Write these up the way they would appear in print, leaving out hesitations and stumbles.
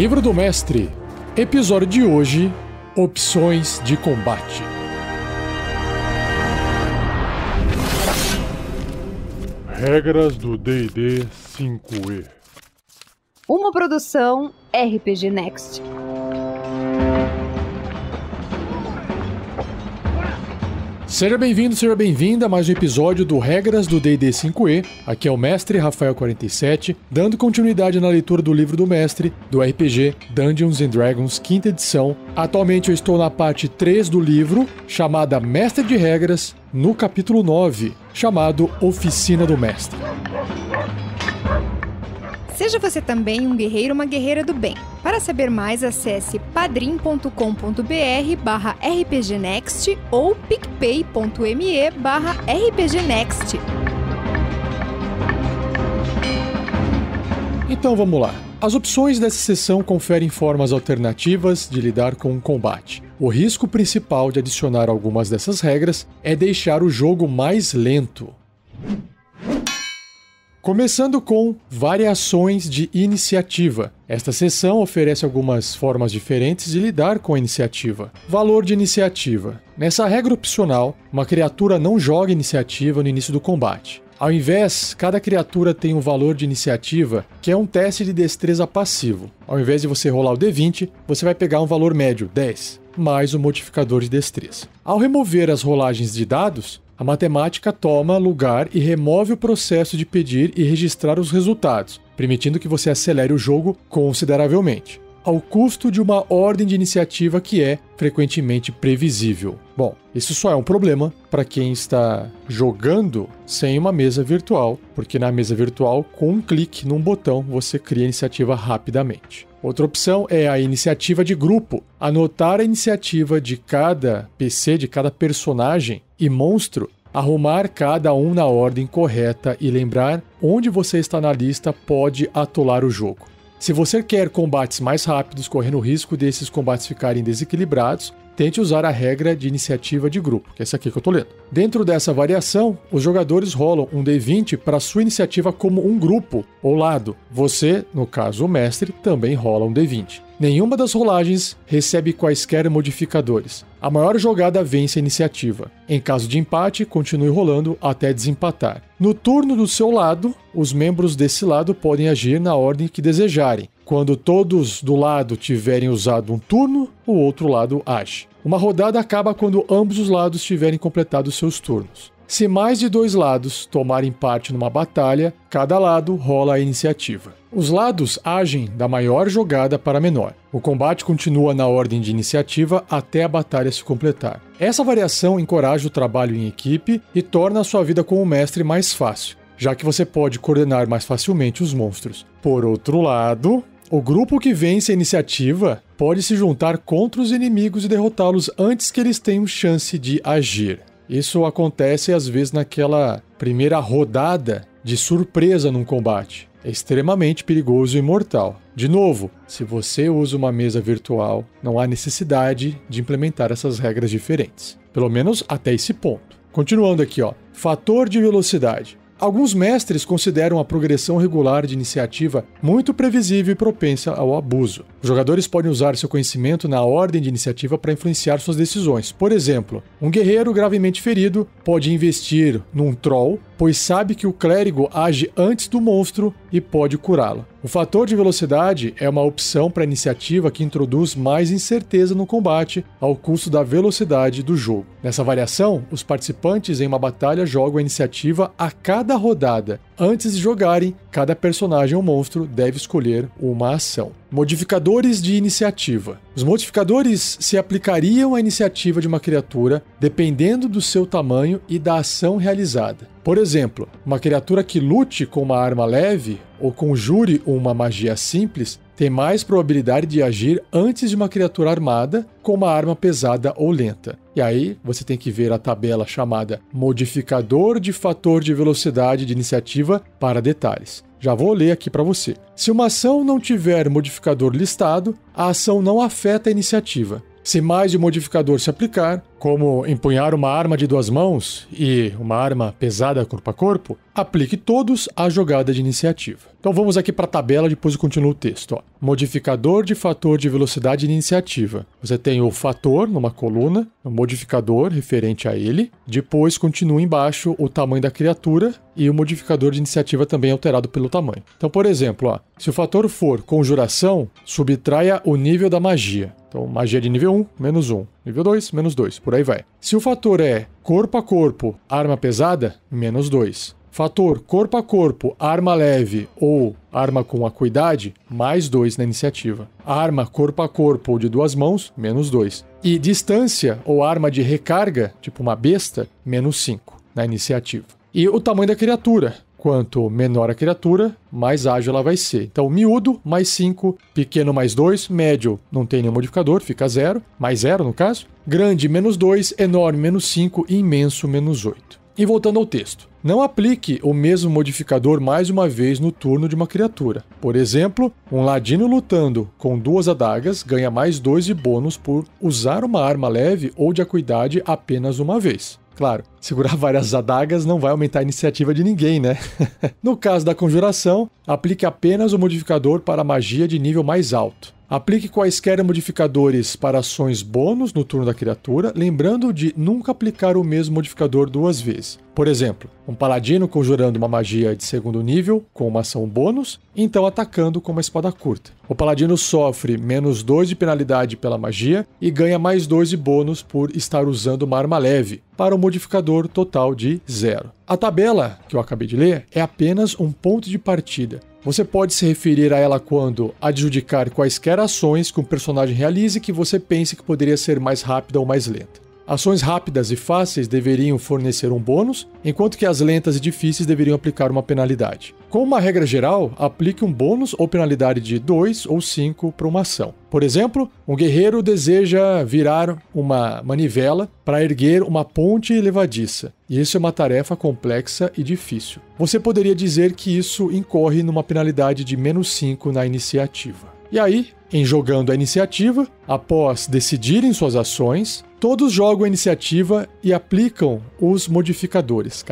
Livro do Mestre. Episódio de hoje: Opções de combate. Regras do D&D 5e. Uma produção RPG Next. Seja bem-vindo, seja bem-vinda a mais um episódio do Regras do D&D 5e. Aqui é o Mestre Rafael47, dando continuidade na leitura do Livro do Mestre, do RPG Dungeons & Dragons 5ª edição. Atualmente eu estou na parte 3 do livro, chamada Mestre de Regras, no capítulo 9, chamado Oficina do Mestre. Seja você também um guerreiro ou uma guerreira do bem. Para saber mais, acesse padrim.com.br/rpgnext ou picpay.me/rpgnext. Então vamos lá. As opções dessa sessão conferem formas alternativas de lidar com o combate. O risco principal de adicionar algumas dessas regras é deixar o jogo mais lento. Começando com variações de iniciativa. Esta seção oferece algumas formas diferentes de lidar com a iniciativa. Valor de iniciativa. Nessa regra opcional, uma criatura não joga iniciativa no início do combate. Ao invés, cada criatura tem um valor de iniciativa que é um teste de destreza passivo. Ao invés de você rolar o D20, você vai pegar um valor médio, 10, mais o modificador de destreza. Ao remover as rolagens de dados, a matemática toma lugar e remove o processo de pedir e registrar os resultados, permitindo que você acelere o jogo consideravelmente, ao custo de uma ordem de iniciativa que é frequentemente previsível. Bom, isso só é um problema para quem está jogando sem uma mesa virtual, porque na mesa virtual, com um clique num botão, você cria a iniciativa rapidamente. Outra opção é a iniciativa de grupo. Anotar a iniciativa de cada PC, de cada personagem e monstro, arrumar cada um na ordem correta e lembrar onde você está na lista pode atolar o jogo. Se você quer combates mais rápidos, correndo o risco desses combates ficarem desequilibrados, tente usar a regra de iniciativa de grupo, que é essa aqui que eu estou lendo. Dentro dessa variação, os jogadores rolam um D20 para sua iniciativa como um grupo ou lado. Você, no caso o mestre, também rola um D20. Nenhuma das rolagens recebe quaisquer modificadores. A maior jogada vence a iniciativa. Em caso de empate, continue rolando até desempatar. No turno do seu lado, os membros desse lado podem agir na ordem que desejarem. Quando todos do lado tiverem usado um turno, o outro lado age. Uma rodada acaba quando ambos os lados tiverem completado seus turnos. Se mais de dois lados tomarem parte numa batalha, cada lado rola a iniciativa. Os lados agem da maior jogada para a menor. O combate continua na ordem de iniciativa até a batalha se completar. Essa variação encoraja o trabalho em equipe e torna a sua vida como mestre mais fácil, já que você pode coordenar mais facilmente os monstros. Por outro lado, o grupo que vence a iniciativa pode se juntar contra os inimigos e derrotá-los antes que eles tenham chance de agir. Isso acontece às vezes naquela primeira rodada de surpresa num combate. É extremamente perigoso e mortal. De novo, se você usa uma mesa virtual, não há necessidade de implementar essas regras diferentes. Pelo menos até esse ponto. Continuando aqui, fator de velocidade. Alguns mestres consideram a progressão regular de iniciativa muito previsível e propensa ao abuso. Os jogadores podem usar seu conhecimento na ordem de iniciativa para influenciar suas decisões. Por exemplo, um guerreiro gravemente ferido pode investir num troll, pois sabe que o clérigo age antes do monstro e pode curá-lo. O fator de velocidade é uma opção para a iniciativa que introduz mais incerteza no combate ao custo da velocidade do jogo. Nessa variação, os participantes em uma batalha jogam a iniciativa a cada rodada. Antes de jogarem, cada personagem ou monstro deve escolher uma ação. Modificadores de iniciativa. Os modificadores se aplicariam à iniciativa de uma criatura dependendo do seu tamanho e da ação realizada. Por exemplo, uma criatura que lute com uma arma leve ou conjure uma magia simples tem mais probabilidade de agir antes de uma criatura armada com uma arma pesada ou lenta. E aí você tem que ver a tabela chamada Modificador de Fator de Velocidade de Iniciativa para detalhes. Já vou ler aqui para você. Se uma ação não tiver modificador listado, a ação não afeta a iniciativa. Se mais de um modificador se aplicar, como empunhar uma arma de 2 mãos e uma arma pesada corpo a corpo, aplique todos à jogada de iniciativa. Então vamos aqui para a tabela, depois eu continuo o texto. Modificador de fator de velocidade de iniciativa. Você tem o fator numa coluna, o modificador referente a ele, depois continua embaixo o tamanho da criatura e o modificador de iniciativa também é alterado pelo tamanho. Então, por exemplo, se o fator for conjuração, subtraia o nível da magia. Então, magia de nível 1, menos 1. Nível 2, menos 2. Por aí vai. Se o fator é corpo a corpo, arma pesada, menos 2. Fator corpo a corpo, arma leve ou arma com acuidade, mais 2 na iniciativa. Arma corpo a corpo ou de 2 mãos, menos 2. E distância ou arma de recarga, tipo uma besta, menos 5 na iniciativa. E o tamanho da criatura. Quanto menor a criatura, mais ágil ela vai ser. Então, miúdo, mais 5, pequeno, mais 2, médio, não tem nenhum modificador, fica 0, mais 0 no caso. Grande, menos 2, enorme, menos 5 e imenso, menos 8. E voltando ao texto. Não aplique o mesmo modificador mais uma vez no turno de uma criatura. Por exemplo, um ladino lutando com 2 adagas ganha mais 2 de bônus por usar uma arma leve ou de acuidade apenas uma vez. Claro, segurar várias adagas não vai aumentar a iniciativa de ninguém, né? No caso da conjuração, aplique apenas o modificador para magia de nível mais alto. Aplique quaisquer modificadores para ações bônus no turno da criatura, lembrando de nunca aplicar o mesmo modificador 2 vezes. Por exemplo, um paladino conjurando uma magia de 2º nível com uma ação bônus, então atacando com uma espada curta. O paladino sofre menos 2 de penalidade pela magia e ganha mais 2 de bônus por estar usando uma arma leve, para um modificador total de 0. A tabela que eu acabei de ler é apenas um ponto de partida. Você pode se referir a ela quando adjudicar quaisquer ações que um personagem realize que você pense que poderia ser mais rápida ou mais lenta. Ações rápidas e fáceis deveriam fornecer um bônus, enquanto que as lentas e difíceis deveriam aplicar uma penalidade. Como uma regra geral, aplique um bônus ou penalidade de 2 ou 5 para uma ação. Por exemplo, um guerreiro deseja virar uma manivela para erguer uma ponte levadiça, e isso é uma tarefa complexa e difícil. Você poderia dizer que isso incorre numa penalidade de menos 5 na iniciativa. E aí, em jogando a iniciativa, após decidirem suas ações, todos jogam a iniciativa e aplicam os modificadores,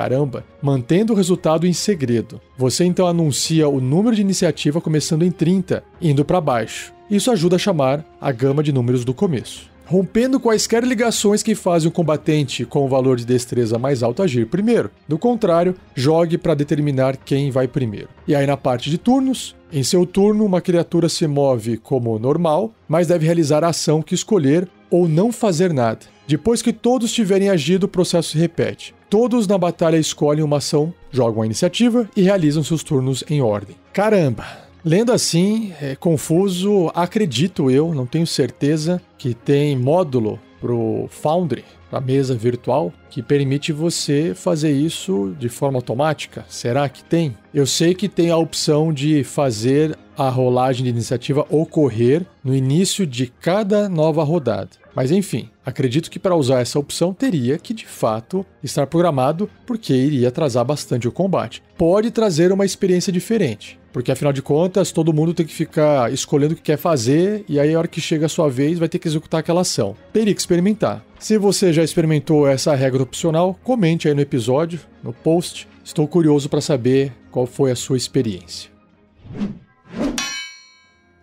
mantendo o resultado em segredo. Você então anuncia o número de iniciativa começando em 30, indo para baixo. Isso ajuda a chamar a gama de números do começo. Rompendo quaisquer ligações que fazem o combatente com o valor de destreza mais alto agir primeiro. Do contrário, jogue para determinar quem vai primeiro. E aí na parte de turnos, em seu turno uma criatura se move como normal, mas deve realizar a ação que escolher ou não fazer nada. Depois que todos tiverem agido, o processo se repete. Todos na batalha escolhem uma ação, jogam a iniciativa e realizam seus turnos em ordem. Caramba! Lendo assim, é confuso, acredito eu, não tenho certeza, que tem módulo pro Foundry, a mesa virtual, que permite você fazer isso de forma automática. Será que tem? Eu sei que tem a opção de fazer a rolagem de iniciativa ocorrer no início de cada nova rodada. Mas enfim, acredito que para usar essa opção teria que de fato estar programado, porque iria atrasar bastante o combate. Pode trazer uma experiência diferente, porque afinal de contas todo mundo tem que ficar escolhendo o que quer fazer e aí a hora que chega a sua vez vai ter que executar aquela ação. Teria que experimentar. Se você já experimentou essa regra opcional, comente aí no episódio, no post. Estou curioso para saber qual foi a sua experiência.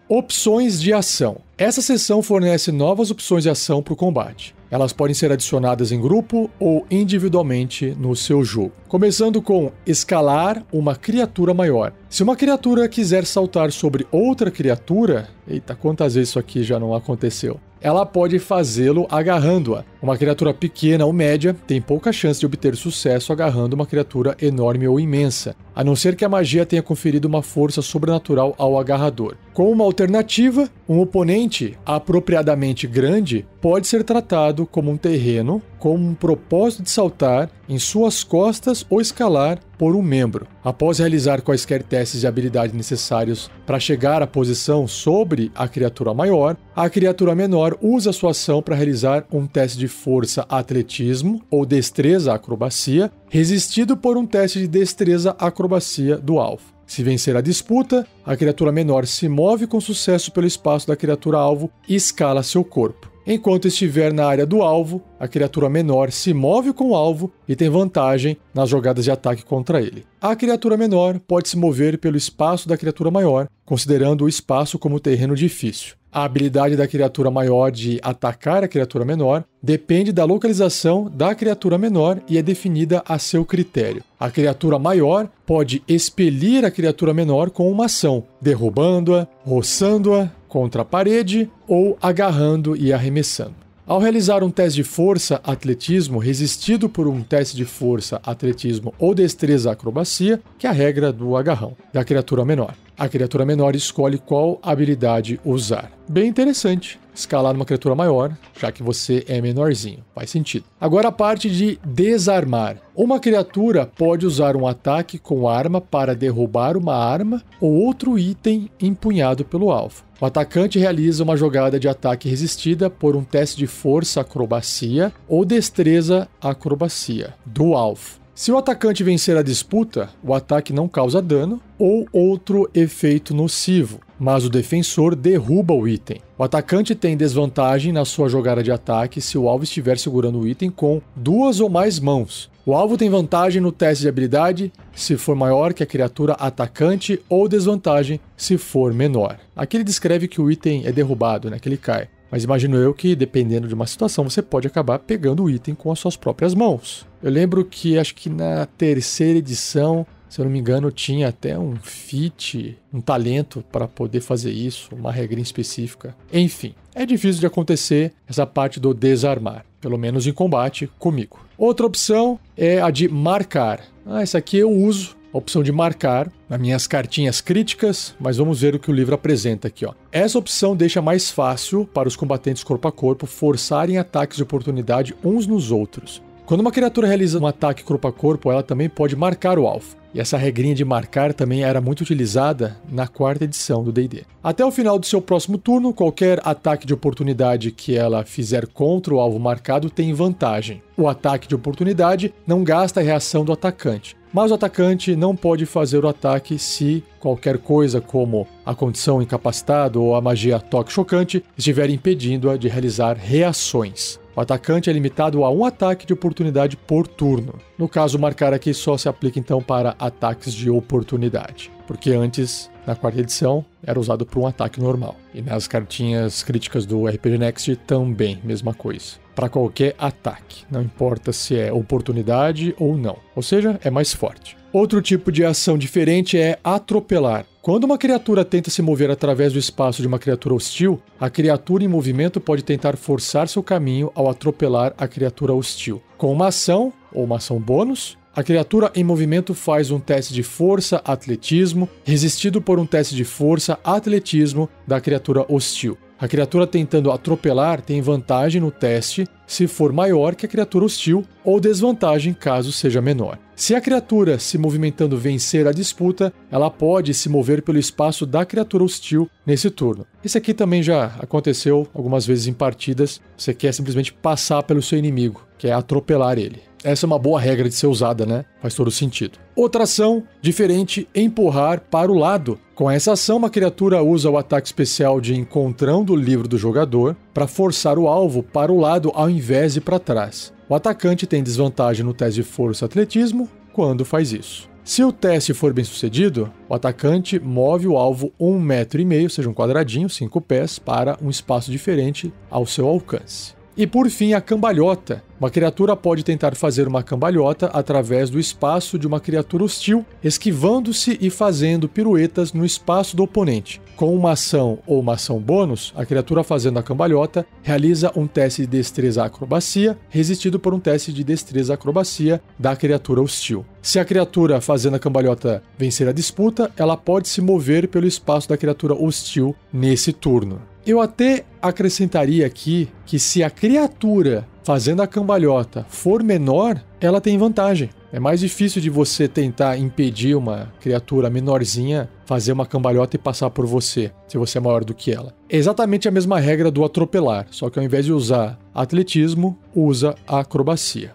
Opções de ação. Essa seção fornece novas opções de ação para o combate. Elas podem ser adicionadas em grupo ou individualmente no seu jogo. Começando com escalar uma criatura maior. Se uma criatura quiser saltar sobre outra criatura... Eita, quantas vezes isso aqui já não aconteceu? Ela pode fazê-lo agarrando-a. Uma criatura pequena ou média tem pouca chance de obter sucesso agarrando uma criatura enorme ou imensa, a não ser que a magia tenha conferido uma força sobrenatural ao agarrador. Como uma alternativa, um oponente apropriadamente grande pode ser tratado como um terreno com um propósito de saltar em suas costas ou escalar por um membro. Após realizar quaisquer testes de habilidade necessários para chegar à posição sobre a criatura maior, a criatura menor usa sua ação para realizar um teste de força atletismo ou destreza acrobacia, resistido por um teste de destreza acrobacia do alvo. Se vencer a disputa, a criatura menor se move com sucesso pelo espaço da criatura alvo e escala seu corpo. Enquanto estiver na área do alvo, a criatura menor se move com o alvo e tem vantagem nas jogadas de ataque contra ele. A criatura menor pode se mover pelo espaço da criatura maior, considerando o espaço como terreno difícil. A habilidade da criatura maior de atacar a criatura menor depende da localização da criatura menor e é definida a seu critério. A criatura maior pode expelir a criatura menor com uma ação, derrubando-a, roçando-a contra a parede ou agarrando e arremessando. Ao realizar um teste de força atletismo resistido por um teste de força atletismo ou destreza acrobacia, que é a regra do agarrão da criatura menor. A criatura menor escolhe qual habilidade usar. Bem interessante escalar numa criatura maior, já que você é menorzinho. Faz sentido. Agora a parte de desarmar. Uma criatura pode usar um ataque com arma para derrubar uma arma ou outro item empunhado pelo alvo. O atacante realiza uma jogada de ataque resistida por um teste de força acrobacia ou destreza acrobacia do alvo. Se o atacante vencer a disputa, o ataque não causa dano ou outro efeito nocivo, mas o defensor derruba o item. O atacante tem desvantagem na sua jogada de ataque se o alvo estiver segurando o item com 2 ou mais mãos. O alvo tem vantagem no teste de habilidade se for maior que a criatura atacante ou desvantagem se for menor. Aqui ele descreve que o item é derrubado, que ele cai. Mas imagino eu que, dependendo de uma situação, você pode acabar pegando o item com as suas próprias mãos. Eu lembro que, acho que na 3ª edição, se eu não me engano, tinha até um feat, um talento para poder fazer isso, uma regrinha específica. Enfim, é difícil de acontecer essa parte do desarmar, pelo menos em combate comigo. Outra opção é a de marcar. Essa aqui eu uso. A opção de marcar nas minhas cartinhas críticas, mas vamos ver o que o livro apresenta aqui. Essa opção deixa mais fácil para os combatentes corpo a corpo forçarem ataques de oportunidade uns nos outros. Quando uma criatura realiza um ataque corpo a corpo, ela também pode marcar o alvo. E essa regrinha de marcar também era muito utilizada na 4ª edição do D&D. Até o final do seu próximo turno, qualquer ataque de oportunidade que ela fizer contra o alvo marcado tem vantagem. O ataque de oportunidade não gasta a reação do atacante, mas o atacante não pode fazer o ataque se qualquer coisa como a condição incapacitado ou a magia toque chocante estiver impedindo-a de realizar reações. O atacante é limitado a um ataque de oportunidade por turno. No caso, marcar aqui só se aplica então para ataques de oportunidade, porque antes, na 4ª edição, era usado para um ataque normal. E nas cartinhas críticas do RPG Next também, mesma coisa. Para qualquer ataque, não importa se é oportunidade ou não. Ou seja, é mais forte. Outro tipo de ação diferente é atropelar. Quando uma criatura tenta se mover através do espaço de uma criatura hostil, a criatura em movimento pode tentar forçar seu caminho ao atropelar a criatura hostil. Com uma ação, ou uma ação bônus, a criatura em movimento faz um teste de força atletismo, resistido por um teste de força atletismo da criatura hostil. A criatura tentando atropelar tem vantagem no teste se for maior que a criatura hostil ou desvantagem caso seja menor. Se a criatura se movimentando vencer a disputa, ela pode se mover pelo espaço da criatura hostil nesse turno. Esse aqui também já aconteceu algumas vezes em partidas. Você quer simplesmente passar pelo seu inimigo, que é atropelar ele. Essa é uma boa regra de ser usada, Faz todo sentido. Outra ação diferente, empurrar para o lado. Com essa ação, uma criatura usa o ataque especial de encontrão do livro do jogador para forçar o alvo para o lado ao invés de para trás. O atacante tem desvantagem no teste de força atletismo quando faz isso. Se o teste for bem sucedido, o atacante move o alvo 1,5 metro, ou seja, um quadradinho, 5 pés, para um espaço diferente ao seu alcance. E por fim, a cambalhota. Uma criatura pode tentar fazer uma cambalhota através do espaço de uma criatura hostil, esquivando-se e fazendo piruetas no espaço do oponente. Com uma ação ou uma ação bônus, a criatura fazendo a cambalhota realiza um teste de destreza acrobacia, resistido por um teste de destreza acrobacia da criatura hostil. Se a criatura fazendo a cambalhota vencer a disputa, ela pode se mover pelo espaço da criatura hostil nesse turno. Eu até acrescentaria aqui que se a criatura fazendo a cambalhota for menor, ela tem vantagem. É mais difícil de você tentar impedir uma criatura menorzinha fazer uma cambalhota e passar por você, se você é maior do que ela. É exatamente a mesma regra do atropelar, só que ao invés de usar atletismo, usa a acrobacia.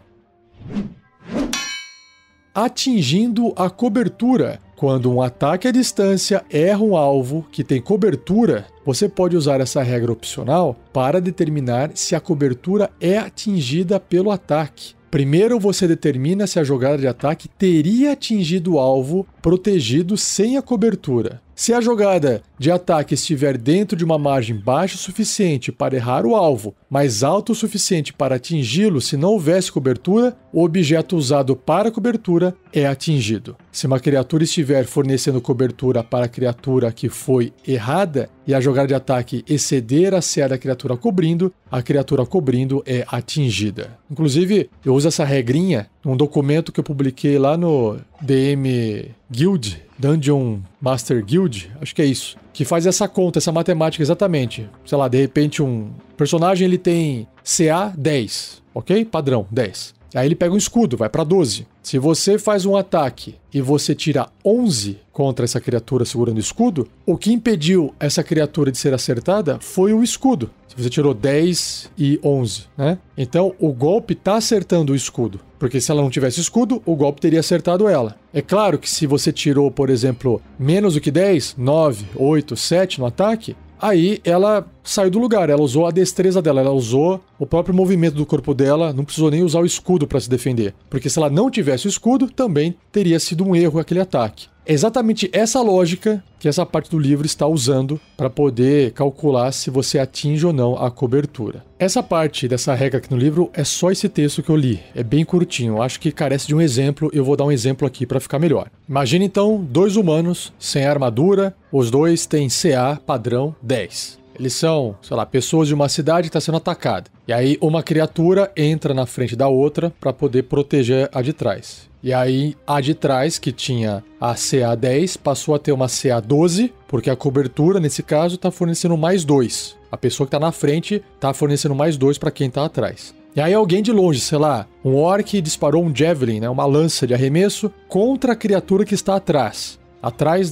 Atingindo a cobertura. quando um ataque à distância erra um alvo que tem cobertura, você pode usar essa regra opcional para determinar se a cobertura é atingida pelo ataque. Primeiro você determina se a jogada de ataque teria atingido o alvo protegido sem a cobertura. Se a jogada de ataque estiver dentro de uma margem baixa o suficiente para errar o alvo, mas alta o suficiente para atingi-lo se não houvesse cobertura, o objeto usado para a cobertura é atingido. Se uma criatura estiver fornecendo cobertura para a criatura que foi errada e a jogada de ataque exceder a CA da criatura cobrindo, a criatura cobrindo é atingida. Inclusive, eu uso essa regrinha num documento que eu publiquei lá no DM Guild, Dungeon Master Guild, acho que é isso, que faz essa conta, essa matemática exatamente. Sei lá, de repente um personagem ele tem CA 10, ok? Padrão, 10. Aí ele pega um escudo, vai para 12. Se você faz um ataque e você tira 11 contra essa criatura segurando o escudo, o que impediu essa criatura de ser acertada foi o escudo. Se você tirou 10 e 11, né? Então o golpe tá acertando o escudo. Porque se ela não tivesse escudo, o golpe teria acertado ela. É claro que se você tirou, por exemplo, menos do que 10, 9, 8, 7 no ataque, aí ela saiu do lugar, ela usou a destreza dela, ela usou o próprio movimento do corpo dela, não precisou nem usar o escudo para se defender. Porque se ela não tivesse o escudo, também teria sido um erro aquele ataque. É exatamente essa lógica que essa parte do livro está usando para poder calcular se você atinge ou não a cobertura. Essa parte dessa regra aqui no livro é só esse texto que eu li, é bem curtinho, eu acho que carece de um exemplo, eu vou dar um exemplo aqui para ficar melhor. Imagine então 2 humanos sem armadura, os dois têm CA padrão 10. Eles são, sei lá, pessoas de uma cidade que está sendo atacada. E aí uma criatura entra na frente da outra para poder proteger a de trás. E aí a de trás, que tinha a CA 10, passou a ter uma CA 12, porque a cobertura, nesse caso, está fornecendo mais 2. A pessoa que está na frente está fornecendo mais 2 para quem está atrás. E aí alguém de longe, sei lá, um orc disparou um javelin, né, uma lança de arremesso, contra a criatura que está atrás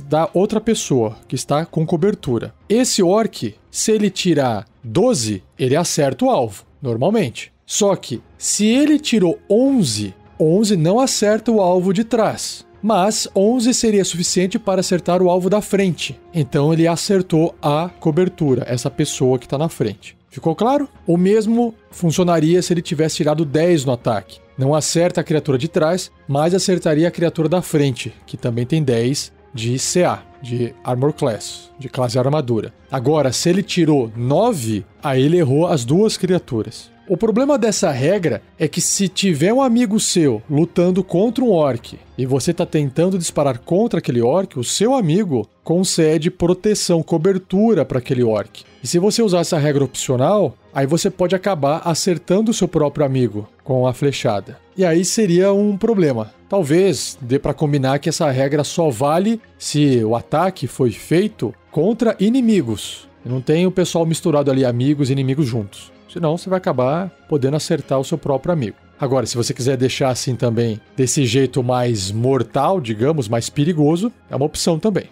da outra pessoa, que está com cobertura. Esse orc, se ele tirar 12, ele acerta o alvo, normalmente. Só que, se ele tirou 11 não acerta o alvo de trás. Mas 11 seria suficiente para acertar o alvo da frente. Então ele acertou a cobertura, essa pessoa que está na frente. Ficou claro? O mesmo funcionaria se ele tivesse tirado 10 no ataque. Não acerta a criatura de trás, mas acertaria a criatura da frente, que também tem 10 de CA, de Armor Class, de classe armadura. Agora, se ele tirou 9, aí ele errou as duas criaturas. O problema dessa regra é que se tiver um amigo seu lutando contra um orc e você está tentando disparar contra aquele orc, o seu amigo concede proteção, cobertura para aquele orc. E se você usar essa regra opcional, aí você pode acabar acertando o seu próprio amigo com a flechada. E aí seria um problema. Talvez dê para combinar que essa regra só vale se o ataque foi feito contra inimigos. E não tem o pessoal misturado ali, amigos e inimigos juntos. Senão você vai acabar podendo acertar o seu próprio amigo. Agora, se você quiser deixar assim também, desse jeito mais mortal, digamos, mais perigoso, é uma opção também.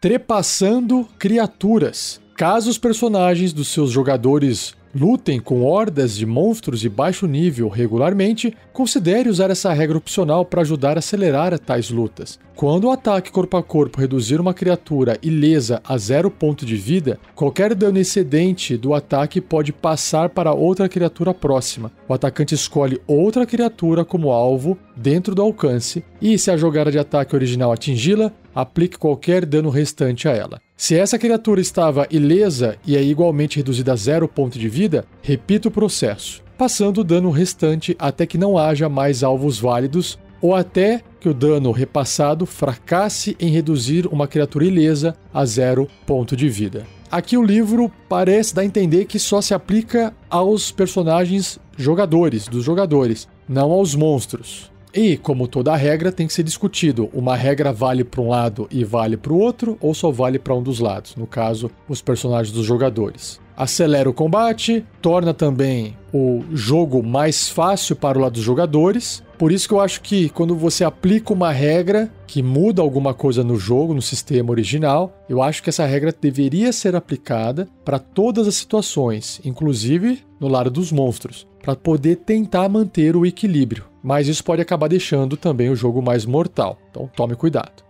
Trepassando criaturas. Caso os personagens dos seus jogadores lutem com hordas de monstros de baixo nível regularmente, considere usar essa regra opcional para ajudar a acelerar tais lutas. Quando o ataque corpo a corpo reduzir uma criatura ilesa a 0 ponto de vida, qualquer dano excedente do ataque pode passar para outra criatura próxima. O atacante escolhe outra criatura como alvo dentro do alcance e, se a jogada de ataque original atingi-la, aplique qualquer dano restante a ela. Se essa criatura estava ilesa e é igualmente reduzida a 0 ponto de vida, repita o processo, passando o dano restante até que não haja mais alvos válidos ou até que o dano repassado fracasse em reduzir uma criatura ilesa a 0 ponto de vida. Aqui o livro parece dar a entender que só se aplica aos personagens dos jogadores, não aos monstros. E, como toda regra, tem que ser discutido. Uma regra vale para um lado e vale para o outro, ou só vale para um dos lados, no caso, os personagens dos jogadores. Acelera o combate, torna também o jogo mais fácil para o lado dos jogadores. Por isso que eu acho que quando você aplica uma regra que muda alguma coisa no jogo, no sistema original, eu acho que essa regra deveria ser aplicada para todas as situações, inclusive no lado dos monstros, para poder tentar manter o equilíbrio. mas isso pode acabar deixando também o jogo mais mortal. Então tome cuidado.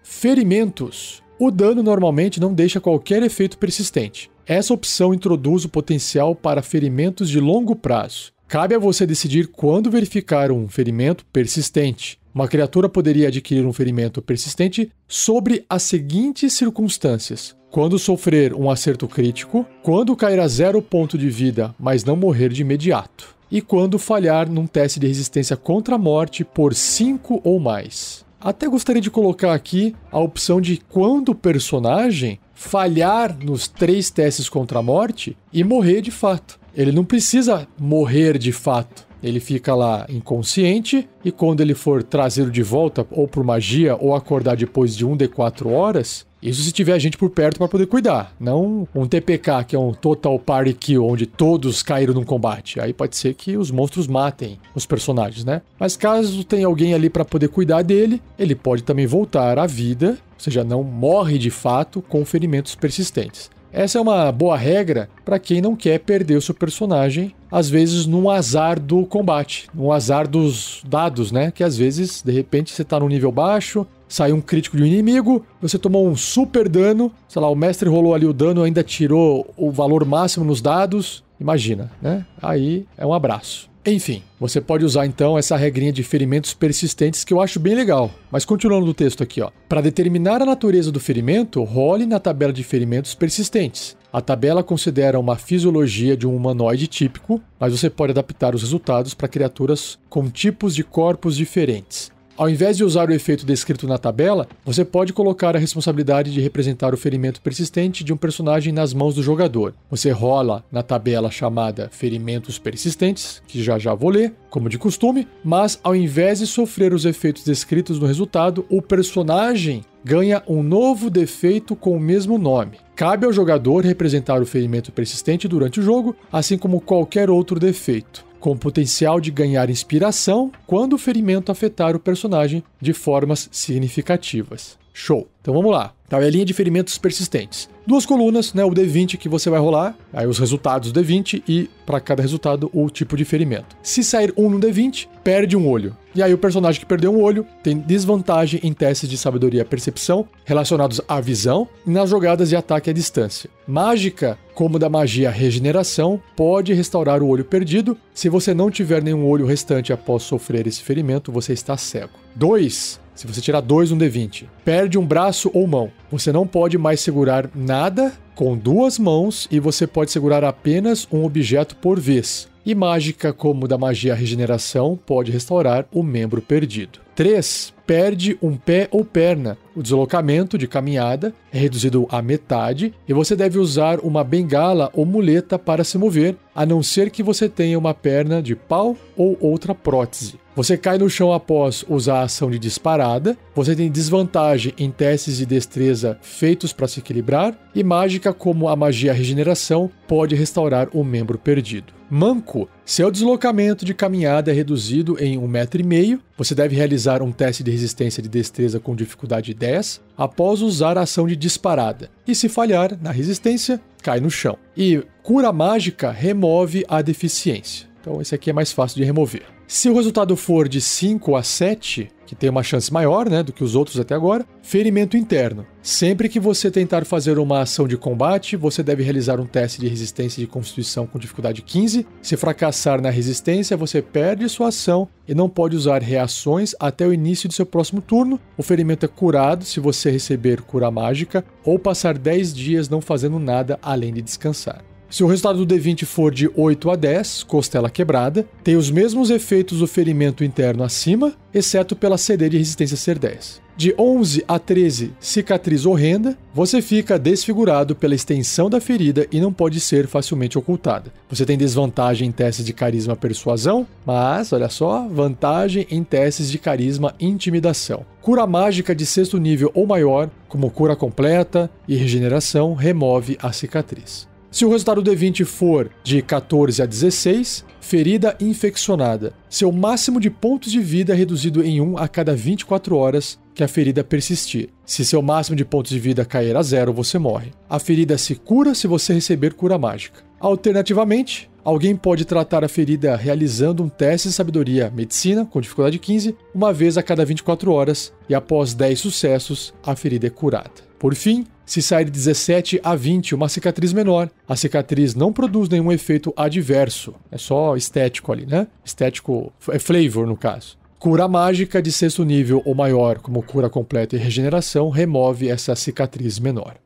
Ferimentos. O dano normalmente não deixa qualquer efeito persistente. Essa opção introduz o potencial para ferimentos de longo prazo. Cabe a você decidir quando verificar um ferimento persistente. Uma criatura poderia adquirir um ferimento persistente sobre as seguintes circunstâncias: quando sofrer um acerto crítico, quando cair a 0 ponto de vida, mas não morrer de imediato, e quando falhar num teste de resistência contra a morte por 5 ou mais. Até gostaria de colocar aqui a opção de quando o personagem falhar nos 3 testes contra a morte e morrer de fato. Ele não precisa morrer de fato. Ele fica lá inconsciente e quando ele for trazido de volta ou por magia ou acordar depois de 1d4 horas, isso se tiver gente por perto para poder cuidar. Não um TPK, que é um Total Party Kill, onde todos caíram num combate. Aí pode ser que os monstros matem os personagens, né? Mas caso tenha alguém ali para poder cuidar dele, ele pode também voltar à vida, ou seja, não morre de fato com ferimentos persistentes. Essa é uma boa regra para quem não quer perder o seu personagem, às vezes num azar do combate, num azar dos dados, né? Que às vezes, de repente, você está num nível baixo, sai um crítico de um inimigo, você tomou um super dano, sei lá, o mestre rolou ali o dano, ainda tirou o valor máximo nos dados, imagina, né? Aí é um abraço. Enfim, você pode usar então essa regrinha de ferimentos persistentes que eu acho bem legal. Mas continuando no texto aqui, ó. Para determinar a natureza do ferimento, role na tabela de ferimentos persistentes. A tabela considera uma fisiologia de um humanoide típico, mas você pode adaptar os resultados para criaturas com tipos de corpos diferentes. Ao invés de usar o efeito descrito na tabela, você pode colocar a responsabilidade de representar o ferimento persistente de um personagem nas mãos do jogador. Você rola na tabela chamada Ferimentos Persistentes, que já vou ler, como de costume, mas ao invés de sofrer os efeitos descritos no resultado, o personagem ganha um novo defeito com o mesmo nome. Cabe ao jogador representar o ferimento persistente durante o jogo, assim como qualquer outro defeito, com potencial de ganhar inspiração quando o ferimento afetar o personagem de formas significativas. Show! Então vamos lá. Tabelinha de ferimentos persistentes. 2 colunas, né, o D20 que você vai rolar, aí os resultados do D20 e para cada resultado o tipo de ferimento. Se sair 1 no D20, perde um olho. E aí o personagem que perdeu um olho tem desvantagem em testes de sabedoria e percepção relacionados à visão e nas jogadas de ataque à distância. Mágica, como da magia regeneração, pode restaurar o olho perdido. Se você não tiver nenhum olho restante após sofrer esse ferimento, você está cego. 2. Se você tirar 2 no D20, perde um braço ou mão. Você não pode mais segurar nada com 2 mãos e você pode segurar apenas um objeto por vez. E mágica como da magia regeneração pode restaurar o membro perdido. 3. Perde um pé ou perna. O deslocamento de caminhada é reduzido à metade e você deve usar uma bengala ou muleta para se mover, a não ser que você tenha uma perna de pau ou outra prótese. Você cai no chão após usar a ação de disparada, você tem desvantagem em testes de destreza feitos para se equilibrar, e mágica como a magia regeneração pode restaurar o membro perdido. Manco, seu deslocamento de caminhada é reduzido em 1,5 m, você deve realizar um teste de resistência de destreza com dificuldade 10 após usar a ação de disparada, e se falhar na resistência, cai no chão. E cura mágica remove a deficiência, então esse aqui é mais fácil de remover. Se o resultado for de 5 a 7, que tem uma chance maior, né, do que os outros até agora, ferimento interno. Sempre que você tentar fazer uma ação de combate, você deve realizar um teste de resistência de constituição com dificuldade 15. Se fracassar na resistência, você perde sua ação e não pode usar reações até o início do seu próximo turno. O ferimento é curado se você receber cura mágica ou passar 10 dias não fazendo nada além de descansar. Se o resultado do D20 for de 8 a 10, costela quebrada, tem os mesmos efeitos do ferimento interno acima, exceto pela CD de resistência ser 10. De 11 a 13, cicatriz horrenda, você fica desfigurado pela extensão da ferida e não pode ser facilmente ocultada. Você tem desvantagem em testes de carisma persuasão, mas, olha só, vantagem em testes de carisma intimidação. Cura mágica de 6º nível ou maior, como cura completa e regeneração, remove a cicatriz. Se o resultado do D20 for de 14 a 16, ferida infeccionada. Seu máximo de pontos de vida é reduzido em 1 a cada 24 horas que a ferida persistir. Se seu máximo de pontos de vida cair a 0, você morre. A ferida se cura se você receber cura mágica. Alternativamente, alguém pode tratar a ferida realizando um teste de sabedoria medicina, com dificuldade 15, uma vez a cada 24 horas, e após 10 sucessos, a ferida é curada. Por fim, se sair de 17 a 20 uma cicatriz menor, a cicatriz não produz nenhum efeito adverso. É só estético ali, né? Estético é flavor, no caso. Cura mágica de 6º nível ou maior, como cura completa e regeneração, remove essa cicatriz menor.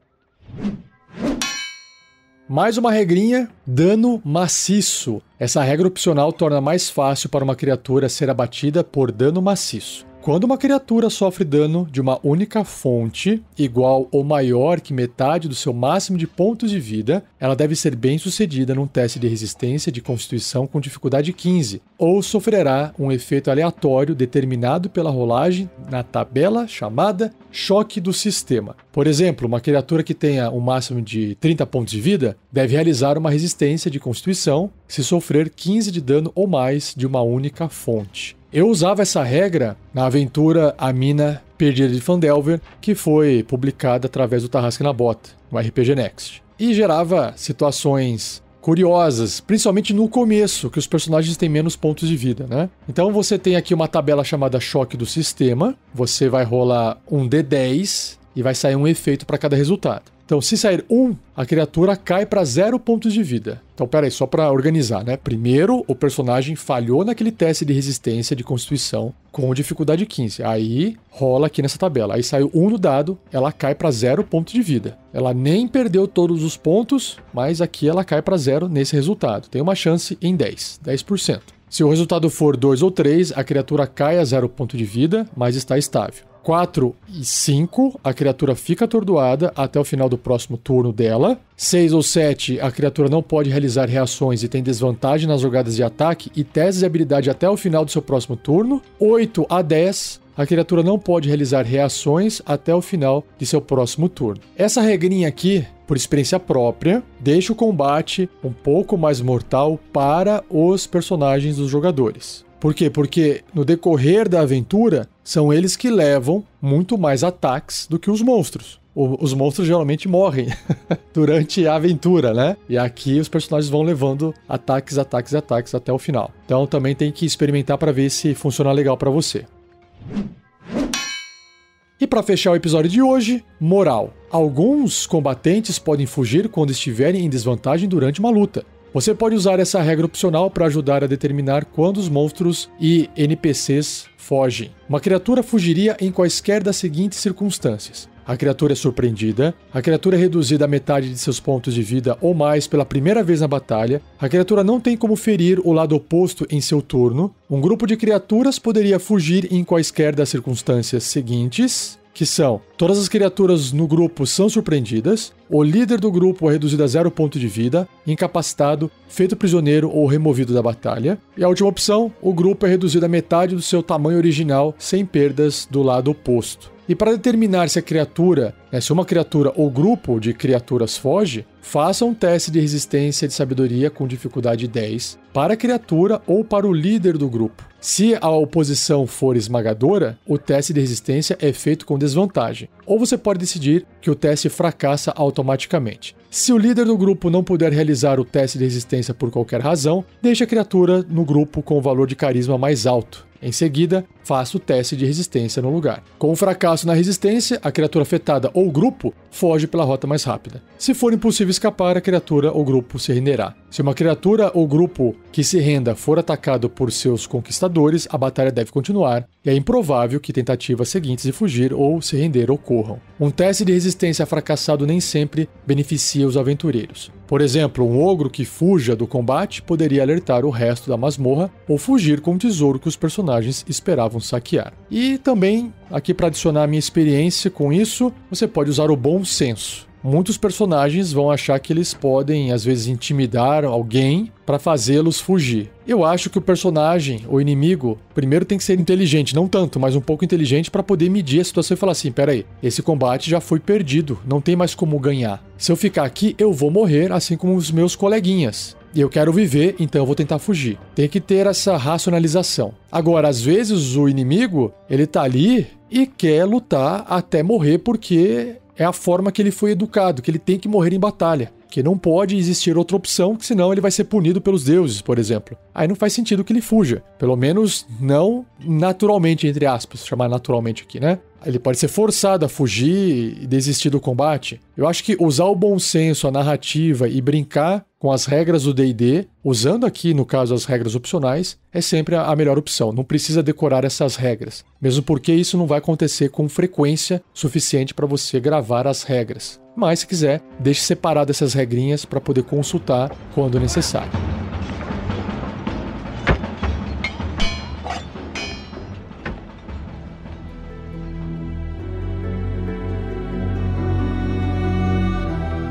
Mais uma regrinha, dano maciço. Essa regra opcional torna mais fácil para uma criatura ser abatida por dano maciço. Quando uma criatura sofre dano de uma única fonte, igual ou maior que metade do seu máximo de pontos de vida, ela deve ser bem sucedida num teste de resistência de constituição com dificuldade 15, ou sofrerá um efeito aleatório determinado pela rolagem na tabela chamada choque do sistema. Por exemplo, uma criatura que tenha um máximo de 30 pontos de vida deve realizar uma resistência de constituição se sofrer 15 de dano ou mais de uma única fonte. Eu usava essa regra na aventura A Mina Perdida de Phandelver, que foi publicada através do Tarrasque na Bota, no RPG Next. E gerava situações curiosas, principalmente no começo, que os personagens têm menos pontos de vida, né? Então você tem aqui uma tabela chamada choque do sistema, você vai rolar um D10 e vai sair um efeito para cada resultado. Então, se sair 1, a criatura cai para 0 pontos de vida. Então, peraí, só para organizar, né? Primeiro, o personagem falhou naquele teste de resistência de constituição com dificuldade 15. Aí, rola aqui nessa tabela. Aí saiu 1 no dado, ela cai para 0 pontos de vida. Ela nem perdeu todos os pontos, mas aqui ela cai para 0 nesse resultado. Tem uma chance em 10%. Se o resultado for 2 ou 3, a criatura cai a 0 ponto de vida, mas está estável. 4 e 5, a criatura fica atordoada até o final do próximo turno dela. 6 ou 7, a criatura não pode realizar reações e tem desvantagem nas jogadas de ataque e testes de habilidade até o final do seu próximo turno. 8 a 10, a criatura não pode realizar reações até o final de seu próximo turno. Essa regrinha aqui, por experiência própria, deixa o combate um pouco mais mortal para os personagens dos jogadores. Por quê? Porque no decorrer da aventura, são eles que levam muito mais ataques do que os monstros. Os monstros geralmente morrem durante a aventura, né? E aqui os personagens vão levando ataques até o final. Então também tem que experimentar para ver se funciona legal para você. E para fechar o episódio de hoje, moral. Alguns combatentes podem fugir quando estiverem em desvantagem durante uma luta. Você pode usar essa regra opcional para ajudar a determinar quando os monstros e NPCs fogem. Uma criatura fugiria em quaisquer das seguintes circunstâncias. A criatura é surpreendida, a criatura é reduzida a metade de seus pontos de vida ou mais pela primeira vez na batalha, a criatura não tem como ferir o lado oposto em seu turno, um grupo de criaturas poderia fugir em quaisquer das circunstâncias seguintes, que são: todas as criaturas no grupo são surpreendidas, o líder do grupo é reduzido a 0 ponto de vida, incapacitado, feito prisioneiro ou removido da batalha. E a última opção, o grupo é reduzido a metade do seu tamanho original, sem perdas do lado oposto. E para determinar se a criatura, se uma criatura ou grupo de criaturas foge, faça um teste de resistência de sabedoria com dificuldade 10 para a criatura ou para o líder do grupo. Se a oposição for esmagadora, o teste de resistência é feito com desvantagem. Ou você pode decidir que o teste fracassa automaticamente. Se o líder do grupo não puder realizar o teste de resistência por qualquer razão, deixe a criatura no grupo com o valor de carisma mais alto. Em seguida, faça o teste de resistência no lugar. Com um fracasso na resistência, a criatura afetada ou grupo foge pela rota mais rápida. Se for impossível escapar, a criatura ou grupo se renderá. Se uma criatura ou grupo que se renda for atacado por seus conquistadores, a batalha deve continuar, e é improvável que tentativas seguintes de fugir ou se render ocorram. Um teste de resistência fracassado nem sempre beneficia os aventureiros. Por exemplo, um ogro que fuja do combate poderia alertar o resto da masmorra ou fugir com um tesouro que os personagens esperavam saquear. E também, aqui para adicionar a minha experiência com isso, você pode usar o bom senso. Muitos personagens vão achar que eles podem, às vezes, intimidar alguém para fazê-los fugir. Eu acho que o personagem, o inimigo, primeiro tem que ser inteligente, não tanto, mas um pouco inteligente para poder medir a situação e falar assim: peraí, esse combate já foi perdido, não tem mais como ganhar. Se eu ficar aqui, eu vou morrer, assim como os meus coleguinhas. E eu quero viver, então eu vou tentar fugir. Tem que ter essa racionalização. Agora, às vezes, o inimigo, ele tá ali e quer lutar até morrer porque é a forma que ele foi educado, que ele tem que morrer em batalha, porque não pode existir outra opção, que senão ele vai ser punido pelos deuses, por exemplo. Aí não faz sentido que ele fuja, pelo menos não naturalmente, entre aspas, chamar naturalmente aqui, né? Ele pode ser forçado a fugir e desistir do combate. Eu acho que usar o bom senso, a narrativa e brincar com as regras do D&D, usando aqui, no caso, as regras opcionais, é sempre a melhor opção. Não precisa decorar essas regras, mesmo porque isso não vai acontecer com frequência suficiente para você gravar as regras. Mas, se quiser, deixe separado essas regrinhas para poder consultar quando necessário.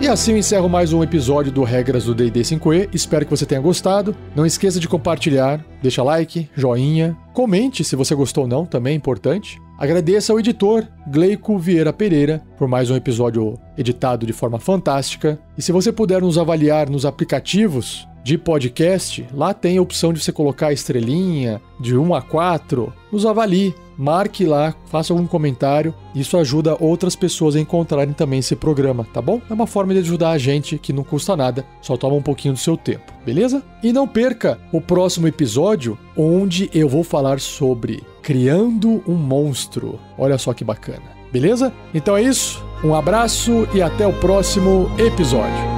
E assim eu encerro mais um episódio do Regras do D&D 5e. Espero que você tenha gostado. Não esqueça de compartilhar, deixa like, joinha, comente se você gostou ou não, também é importante. Agradeço ao editor Gleico Vieira Pereira por mais um episódio editado de forma fantástica. E se você puder nos avaliar nos aplicativos de podcast, lá tem a opção de você colocar a estrelinha de 1 a 4. Nos avalie. Marque lá, faça algum comentário. Isso ajuda outras pessoas a encontrarem também esse programa, tá bom? É uma forma de ajudar a gente que não custa nada, só toma um pouquinho do seu tempo, beleza? E não perca o próximo episódio, onde eu vou falar sobre criando um monstro. Olha só que bacana, beleza? Então é isso, um abraço e até o próximo episódio.